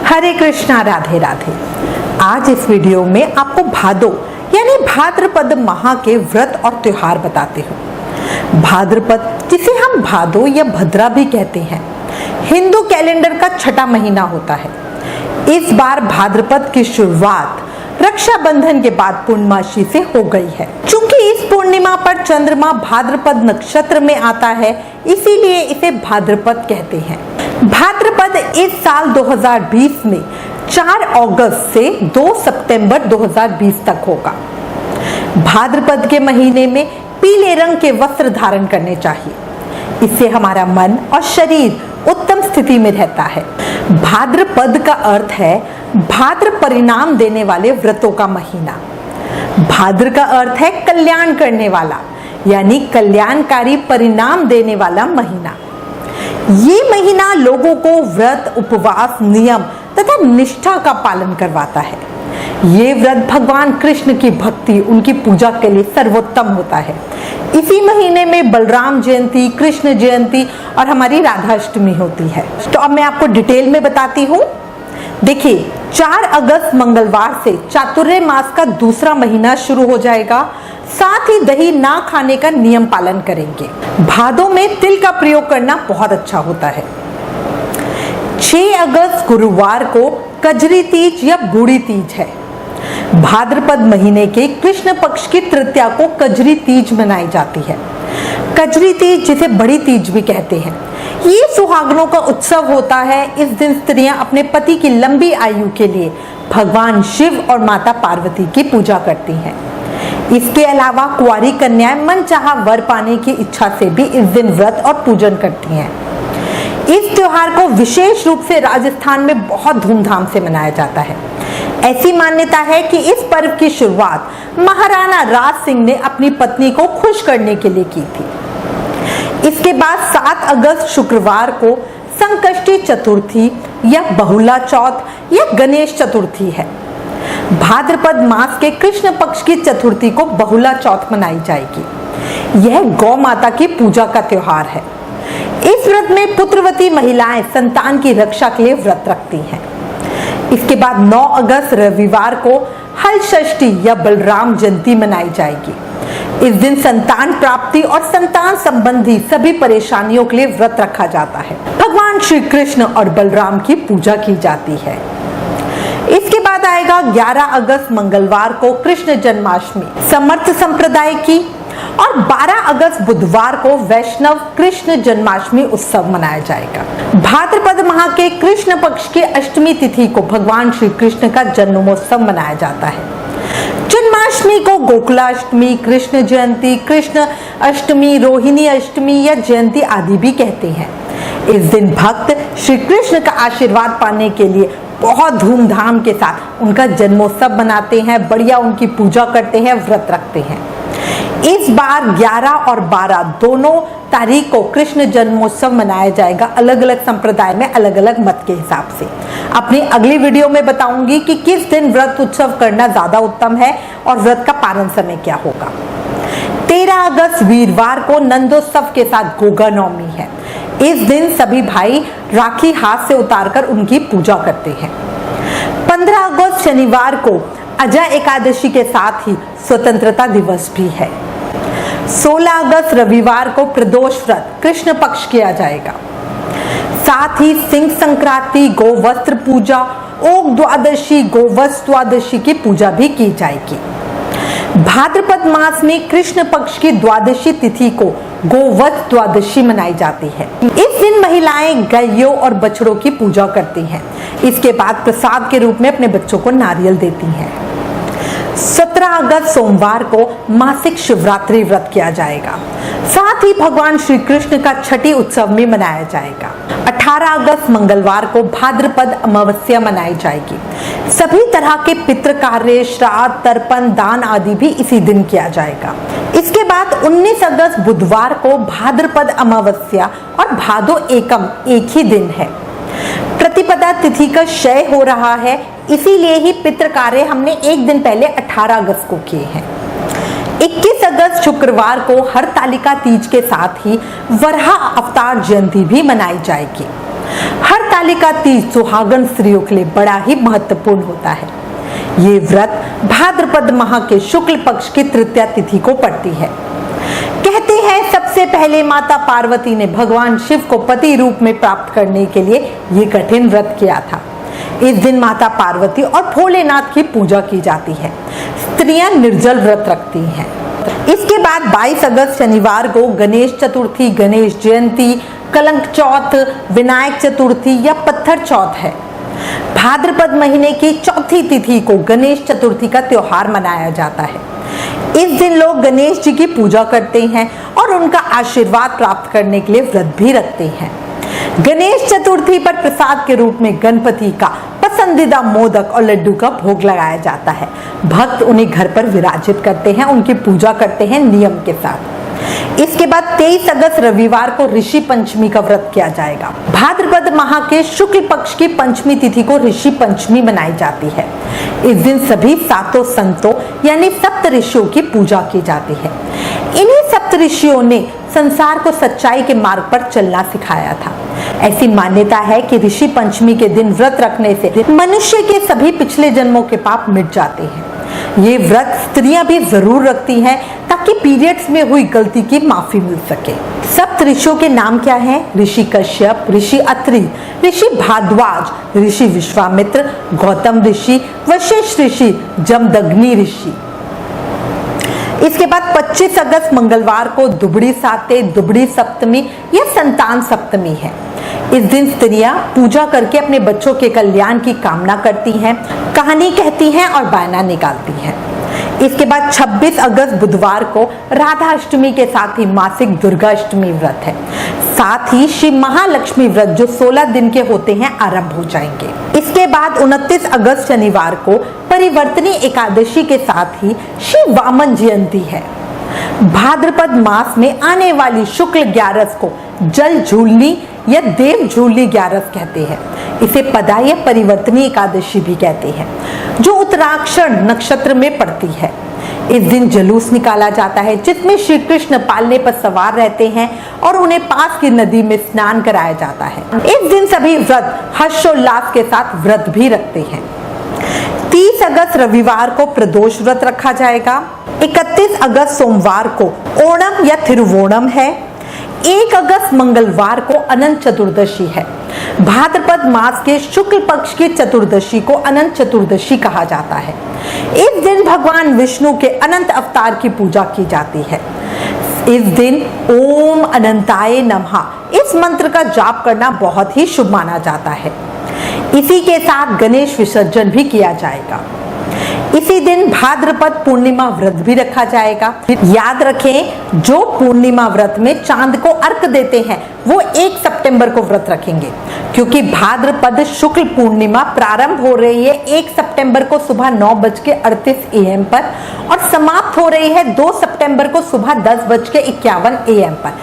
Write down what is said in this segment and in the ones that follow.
हरे कृष्णा, राधे राधे। आज इस वीडियो में आपको भादो यानी भाद्रपद माह के व्रत और त्योहार बताते हैं। भाद्रपद, जिसे हम भादो या भद्रा भी कहते हैं, हिंदू कैलेंडर का छठा महीना होता है। इस बार भाद्रपद की शुरुआत रक्षाबंधन के बाद पूर्णमासी से हो गई है। चूंकि इस पूर्णिमा पर चंद्रमा भाद्रपद नक्षत्र में आता है, इसीलिए इसे भाद्रपद कहते हैं। भाद्रपद इस साल 2020 में 4 अगस्त से 2 सितंबर 2020 तक होगा। भाद्रपद के महीने में पीले रंग के वस्त्र धारण करने चाहिए। इससे हमारा मन और शरीर उत्तम स्थिति में रहता है। भाद्रपद का अर्थ है भाद्र परिणाम देने वाले व्रतों का महीना। भाद्र का अर्थ है कल्याण करने वाला, यानी कल्याणकारी परिणाम देने वाला महीना। ये महीना लोगों को व्रत, उपवास, नियम तथा निष्ठा का पालन करवाता है। ये व्रत भगवान कृष्ण की भक्ति, उनकी पूजा के लिए सर्वोत्तम होता है। इसी महीने में बलराम जयंती, कृष्ण जयंती और हमारी राधाष्टमी होती है। तो अब मैं आपको डिटेल में बताती हूँ। देखिए, 4 अगस्त मंगलवार से चातुर्य मास का दूसरा महीना शुरू हो जाएगा। साथ ही दही ना खाने का नियम पालन करेंगे। भादों में तिल का प्रयोग करना बहुत अच्छा होता है। 6 अगस्त गुरुवार को कजरी तीज या बूढ़ी तीज है। भाद्रपद महीने के कृष्ण पक्ष की तृतीया को कजरी तीज मनाई जाती है। कजरी तीज, जिसे बड़ी तीज भी कहते हैं, ये सुहागनों का उत्सव होता है। इस दिन स्त्रियां अपने पति की लंबी आयु के लिए भगवान शिव और माता पार्वती की पूजा करती हैं। इसके अलावा कुंवारी कन्याएं मनचाहा वर पाने की इच्छा से भी इस दिन व्रत और पूजन करती हैं। इस त्योहार को विशेष रूप से राजस्थान में बहुत धूमधाम से मनाया जाता है। ऐसी मान्यता है कि इस पर्व की शुरुआत महाराणा राज सिंह ने अपनी पत्नी को खुश करने के लिए की थी। इसके बाद 7 अगस्त शुक्रवार को संकष्टी चतुर्थी या बहुला चौथ या गणेश चतुर्थी है। भाद्रपद मास के कृष्ण पक्ष की चतुर्थी को बहुला चौथ मनाई जाएगी। यह गौ माता की पूजा का त्योहार है। इस व्रत में पुत्रवती महिलाएं संतान की रक्षा के लिए व्रत रखती हैं। इसके बाद 9 अगस्त रविवार को हल षष्ठी या बलराम जयंती मनाई जाएगी। इस दिन संतान प्राप्ति और संतान संबंधी सभी परेशानियों के लिए व्रत रखा जाता है। भगवान श्री कृष्ण और बलराम की पूजा की जाती है। इसके बाद आएगा 11 अगस्त मंगलवार को कृष्ण जन्माष्टमी समर्थ संप्रदाय की, और 12 अगस्त बुधवार को वैष्णव कृष्ण जन्माष्टमी उत्सव मनाया जाएगा। भाद्रपद माह के कृष्ण पक्ष की अष्टमी तिथि को भगवान श्री कृष्ण का जन्मोत्सव मनाया जाता है। जन्माष्टमी को गोकुलाष्टमी, कृष्ण जयंती, कृष्ण अष्टमी, रोहिणी अष्टमी या जयंती आदि भी कहते हैं। इस दिन भक्त श्री कृष्ण का आशीर्वाद पाने के लिए बहुत धूमधाम के साथ उनका जन्मोत्सव मनाते हैं, बढ़िया उनकी पूजा करते हैं, व्रत रखते हैं। इस बार 11 और 12 दोनों तारीख को कृष्ण जन्मोत्सव मनाया जाएगा, अलग अलग संप्रदाय में अलग अलग मत के हिसाब से। अपनी अगली वीडियो में बताऊंगी कि किस दिन व्रत उत्सव करना ज्यादा उत्तम है और व्रत का पारण समय क्या होगा। 13 अगस्त वीरवार को नंदोत्सव के साथ गोगा नवमी है। इस दिन सभी भाई राखी हाथ से उतारकर उनकी पूजा करते हैं। 15 अगस्त शनिवार को अजय एकादशी के साथ ही स्वतंत्रता दिवस भी है। 16 अगस्त रविवार को प्रदोष व्रत कृष्ण पक्ष किया जाएगा। साथ ही सिंह संक्रांति, गोवस्त्र पूजा, ओक द्वादशी, गोवत्स द्वादशी की पूजा भी की जाएगी। भाद्रपद मास में कृष्ण पक्ष की द्वादशी तिथि को गोवत्स द्वादशी मनाई जाती है। इस दिन महिलाएं गायों और बछड़ों की पूजा करती हैं। इसके बाद प्रसाद के रूप में अपने बच्चों को नारियल देती हैं। 17 अगस्त सोमवार को मासिक शिवरात्रि व्रत किया जाएगा। साथ ही भगवान श्री कृष्ण का छठी उत्सव में मनाया जाएगा। 18 अगस्त मंगलवार को भाद्रपद अमावस्या मनाई जाएगी। सभी तरह के पितृ कार्य, श्राद्ध, तर्पण, दान आदि भी इसी दिन किया जाएगा। इसके बाद 19 अगस्त बुधवार को भाद्रपद अमावस्या और भादो एकम एक ही दिन है। प्रतिपदा तिथि का क्षय हो रहा है, इसीलिए ही पितृ कार्य हमने एक दिन पहले 18 अगस्त को किए हैं। 21 अगस्त शुक्रवार को हरतालिका तीज के साथ ही वराह अवतार जयंती भी मनाई जाएगी। हरतालिका तीज सुहागन स्त्रियों के लिए बड़ा ही महत्वपूर्ण होता है। ये व्रत भाद्रपद माह के शुक्ल पक्ष की तृतीया तिथि को पड़ती है। कहते हैं सबसे पहले माता पार्वती ने भगवान शिव को पति रूप में प्राप्त करने के लिए ये कठिन व्रत किया था। इस दिन माता पार्वती और भोलेनाथ की पूजा की जाती है। स्त्रियां निर्जल व्रत रखती हैं। इसके बाद 22 अगस्त शनिवार को गणेश चतुर्थी, गणेश जयंती, कलंक चौथ, विनायक चतुर्थी या पत्थर चौथ है। भाद्रपद महीने की चौथी तिथि को गणेश चतुर्थी का त्योहार मनाया जाता है। इस दिन लोग गणेश जी की पूजा करते हैं और उनका आशीर्वाद प्राप्त करने के लिए व्रत भी रखते हैं। गणेश चतुर्थी पर प्रसाद के रूप में गणपति का पसंदीदा मोदक और लड्डू का भोग लगाया जाता है। भक्त उन्हें घर पर विराजित करते हैं, उनकी पूजा करते हैं नियम के साथ। इसके बाद 23 अगस्त रविवार को ऋषि पंचमी का व्रत किया जाएगा। भाद्रपद माह के शुक्ल पक्ष की पंचमी तिथि को ऋषि पंचमी मनाई जाती है। इस दिन सभी सातों संतों यानी सप्त ऋषियों की पूजा की जाती है। इन्हीं सप्त ऋषियों ने संसार को सच्चाई के मार्ग पर चलना सिखाया था। ऐसी मान्यता है कि ऋषि पंचमी के दिन व्रत रखने से मनुष्य के सभी पिछले जन्मों के पाप मिट जाते हैं। ये व्रत स्त्रियां भी जरूर रखती हैं ताकि पीरियड्स में हुई गलती की माफी मिल सके। सप्त ऋषियों के नाम क्या हैं? ऋषि कश्यप, ऋषि अत्रि, ऋषि भारद्वाज, ऋषि विश्वामित्र, गौतम ऋषि, वशिष्ठ ऋषि, जमदग्नि ऋषि। इसके बाद 25 अगस्त मंगलवार को दुबड़ी साते, दुबड़ी सप्तमी या संतान सप्तमी है। इस दिन स्त्रियां पूजा करके अपने बच्चों के कल्याण की कामना करती हैं, कहानी कहती हैं और बायना निकालती हैं। इसके बाद 26 अगस्त बुधवार को राधा अष्टमी के साथ ही मासिक दुर्गा अष्टमी व्रत है। साथ ही शिव महालक्ष्मी व्रत जो 16 दिन के होते हैं आरंभ हो जाएंगे। इसके बाद 29 अगस्त शनिवार को परिवर्तनी एकादशी के साथ ही शिव वामन जयंती है। भाद्रपद मास में आने वाली शुक्ल 11 को जल झूलनी या देव झूलनी 11 कहते हैं। इसे पदा या परिवर्तनी एकादशी भी कहते हैं, जो उत्तराक्षण नक्षत्र में पड़ती है। इस दिन जुलूस निकाला जाता है जिसमें श्री कृष्ण पालने पर सवार रहते हैं और उन्हें पास की नदी में स्नान कराया जाता है। इस दिन सभी व्रत हर्षोल्लास के साथ व्रत भी रखते हैं। 30 अगस्त रविवार को प्रदोष व्रत रखा जाएगा। 31 अगस्त सोमवार को ओणम या थिरुवोणम है। 1 अगस्त मंगलवार को अनंत चतुर्दशी है। भाद्रपद मास के शुक्ल पक्ष की चतुर्दशी को अनंत चतुर्दशी कहा जाता है। इस दिन भगवान विष्णु के अनंत अवतार की पूजा की जाती है। इस दिन ओम अनंताय नमः इस मंत्र का जाप करना बहुत ही शुभ माना जाता है। इसी के साथ गणेश विसर्जन भी किया जाएगा। इसी दिन भाद्रपद पूर्णिमा व्रत भी रखा जाएगा। याद रखें, जो पूर्णिमा व्रत में चांद को अर्घ देते हैं वो 1 सितंबर को व्रत रखेंगे, क्योंकि भाद्रपद शुक्ल पूर्णिमा प्रारंभ हो रही है 1 सितंबर को सुबह 9:38 AM पर और समाप्त हो रही है 2 सितंबर को सुबह 10:51 AM पर।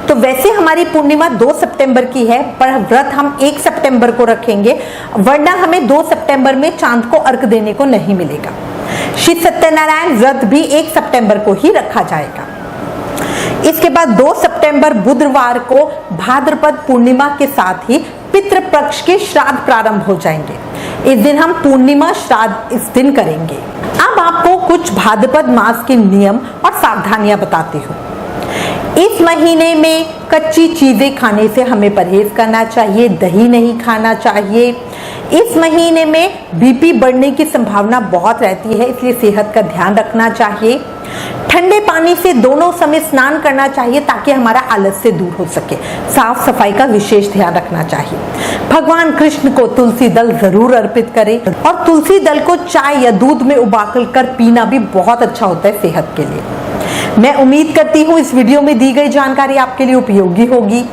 तो वैसे हमारी पूर्णिमा 2 सितंबर की है, पर व्रत हम 1 सितंबर को रखेंगे, वरना हमें 2 सितंबर में चांद को अर्घ देने को नहीं मिलेगा। श्री सत्यनारायण व्रत भी 1 सितंबर को ही रखा जाएगा। इसके बाद 2 सितंबर बुधवार को भाद्रपद पूर्णिमा के साथ ही पितृपक्ष के श्राद्ध प्रारंभ हो जाएंगे। इस दिन हम पूर्णिमा श्राद्ध इस दिन करेंगे। अब आपको कुछ भाद्रपद मास के नियम और सावधानियां बताती हूँ। इस महीने में कच्ची चीजें खाने से हमें परहेज करना चाहिए, दही नहीं खाना चाहिए। इस महीने में बीपी बढ़ने की संभावना बहुत रहती है, इसलिए सेहत का ध्यान रखना चाहिए। ठंडे पानी से दोनों समय स्नान करना चाहिए ताकि हमारा आलस्य दूर हो सके। साफ सफाई का विशेष ध्यान रखना चाहिए। भगवान कृष्ण को तुलसी दल जरूर अर्पित करें और तुलसी दल को चाय या दूध में उबाल कर पीना भी बहुत अच्छा होता है सेहत के लिए। मैं उम्मीद करती हूँ इस वीडियो में दी गई जानकारी आपके लिए उपयोगी होगी।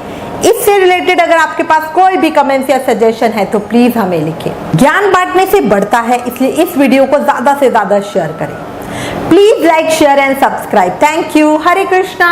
इससे रिलेटेड अगर आपके पास कोई भी कमेंट्स या सजेशन है तो प्लीज हमें लिखें। ज्ञान बांटने से बढ़ता है, इसलिए इस वीडियो को ज्यादा से ज्यादा शेयर करें। Please like, share and subscribe. Thank you. Hare Krishna.